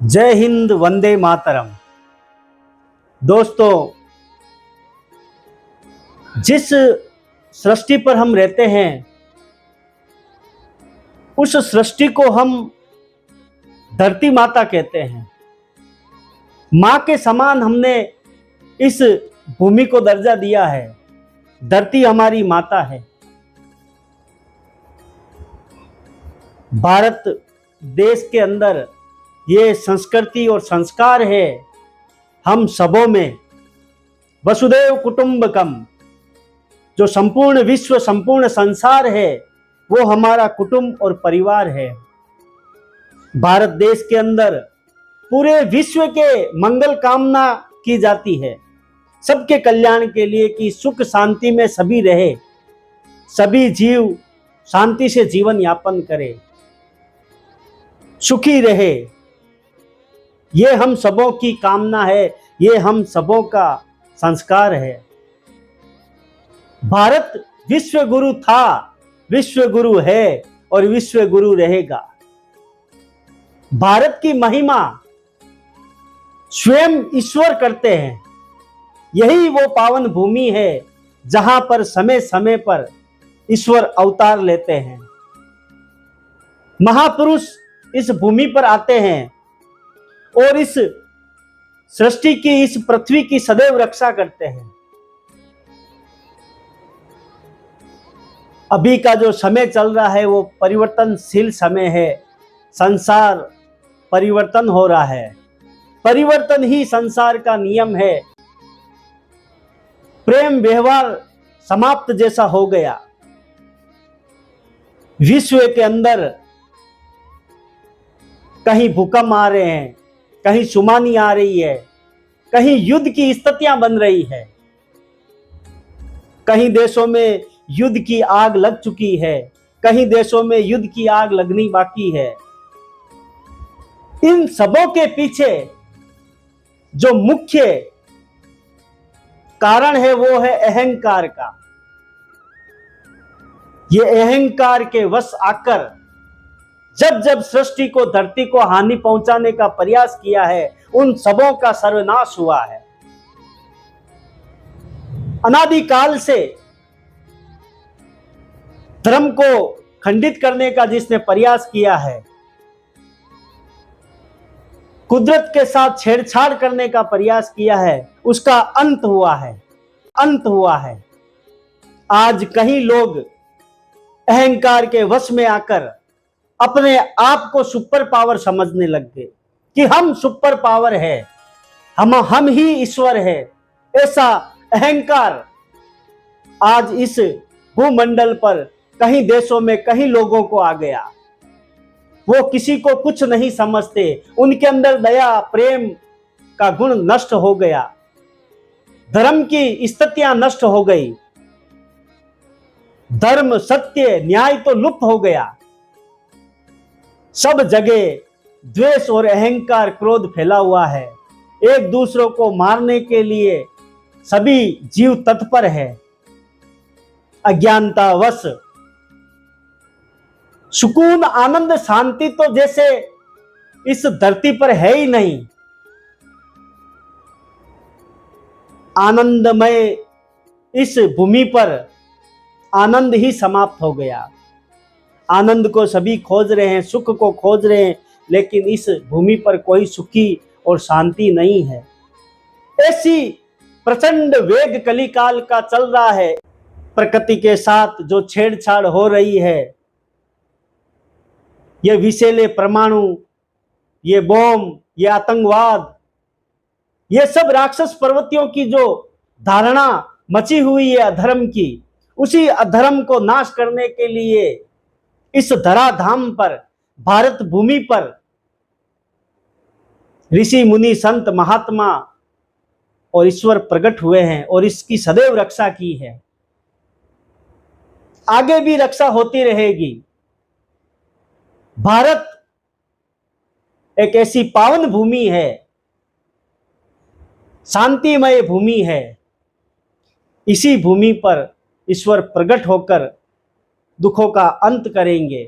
जय हिंद, वंदे मातरम। दोस्तों, जिस सृष्टि पर हम रहते हैं उस सृष्टि को हम धरती माता कहते हैं। माँ के समान हमने इस भूमि को दर्जा दिया है। धरती हमारी माता है। भारत देश के अंदर ये संस्कृति और संस्कार है। हम सबों में वसुधैव कुटुंबकम, जो संपूर्ण विश्व संपूर्ण संसार है वो हमारा कुटुंब और परिवार है। भारत देश के अंदर पूरे विश्व के मंगल कामना की जाती है, सबके कल्याण के लिए, कि सुख शांति में सभी रहे, सभी जीव शांति से जीवन यापन करे, सुखी रहे। ये हम सबों की कामना है, ये हम सबों का संस्कार है। भारत विश्व गुरु था, विश्व गुरु है और विश्व गुरु रहेगा। भारत की महिमा स्वयं ईश्वर करते हैं। यही वो पावन भूमि है जहां पर समय समय पर ईश्वर अवतार लेते हैं। महापुरुष इस भूमि पर आते हैं और इस सृष्टि की, इस पृथ्वी की सदैव रक्षा करते हैं। अभी का जो समय चल रहा है वो परिवर्तनशील समय है। संसार परिवर्तन हो रहा है। परिवर्तन ही संसार का नियम है। प्रेम व्यवहार समाप्त जैसा हो गया। विश्व के अंदर कहीं भूकंप आ रहे हैं, कहीं सुनामी आ रही है, कहीं युद्ध की स्थितियां बन रही है, कहीं देशों में युद्ध की आग लग चुकी है, कहीं देशों में युद्ध की आग लगनी बाकी है। इन सबों के पीछे जो मुख्य कारण है वो है अहंकार का। ये अहंकार के वश आकर जब जब सृष्टि को, धरती को हानि पहुंचाने का प्रयास किया है, उन सबों का सर्वनाश हुआ है। अनादिकाल से धर्म को खंडित करने का जिसने प्रयास किया है, कुदरत के साथ छेड़छाड़ करने का प्रयास किया है, उसका अंत हुआ है, अंत हुआ है। आज कई लोग अहंकार के वश में आकर अपने आप को सुपर पावर समझने लग गए कि हम सुपर पावर है, हम ही ईश्वर है। ऐसा अहंकार आज इस भूमंडल पर कई देशों में कई लोगों को आ गया। वो किसी को कुछ नहीं समझते। उनके अंदर दया प्रेम का गुण नष्ट हो गया। धर्म की स्थितियां नष्ट हो गई। धर्म, सत्य, न्याय तो लुप्त हो गया। सब जगह द्वेष और अहंकार, क्रोध फैला हुआ है। एक दूसरों को मारने के लिए सभी जीव तत्पर है। अज्ञानतावश सुकून, आनंद, शांति तो जैसे इस धरती पर है ही नहीं। आनंदमय इस भूमि पर आनंद ही समाप्त हो गया। आनंद को सभी खोज रहे हैं, सुख को खोज रहे हैं, लेकिन इस भूमि पर कोई सुखी और शांति नहीं है। ऐसी प्रचंड वेग कलिकाल का चल रहा है। प्रकृति के साथ जो छेड़छाड़ हो रही है, ये विषैले परमाणु, ये बॉम्ब, ये आतंकवाद, ये सब राक्षस प्रवृत्तियों की जो धारणा मची हुई है अधर्म की, उसी अधर्म को नाश करने के लिए इस धराधाम पर, भारत भूमि पर ऋषि मुनि संत महात्मा और ईश्वर प्रकट हुए हैं और इसकी सदैव रक्षा की है। आगे भी रक्षा होती रहेगी। भारत एक ऐसी पावन भूमि है, शांतिमय भूमि है। इसी भूमि पर ईश्वर प्रकट होकर दुखों का अंत करेंगे,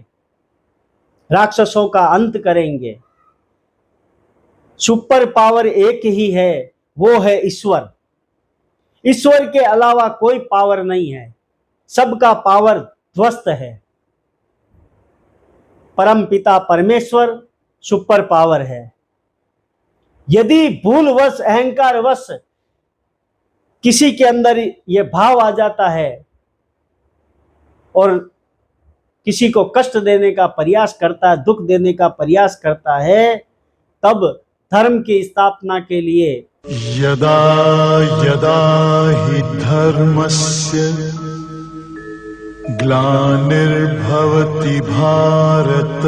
राक्षसों का अंत करेंगे। सुपर पावर एक ही है, वो है ईश्वर। ईश्वर के अलावा कोई पावर नहीं है, सबका पावर ध्वस्त है। परम पिता परमेश्वर सुपर पावर है। यदि भूलवश अहंकारवश किसी के अंदर यह भाव आ जाता है और किसी को कष्ट देने का प्रयास करता है, दुख देने का प्रयास करता है, तब धर्म की स्थापना के लिए यदा यदा हि धर्मस्य ग्लानिर्भवति भारत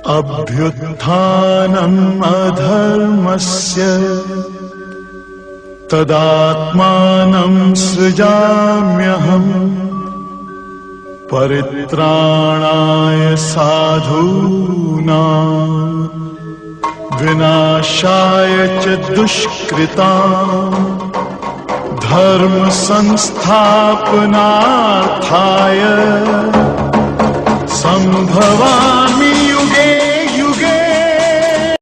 अभ्युत्थानम् अधर्मस्य तदात्मानं सृजाम्यहम् परित्राणाय साधूनां विनाशाय च दुष्कृतां धर्म संस्थापनार्थाय संभवामि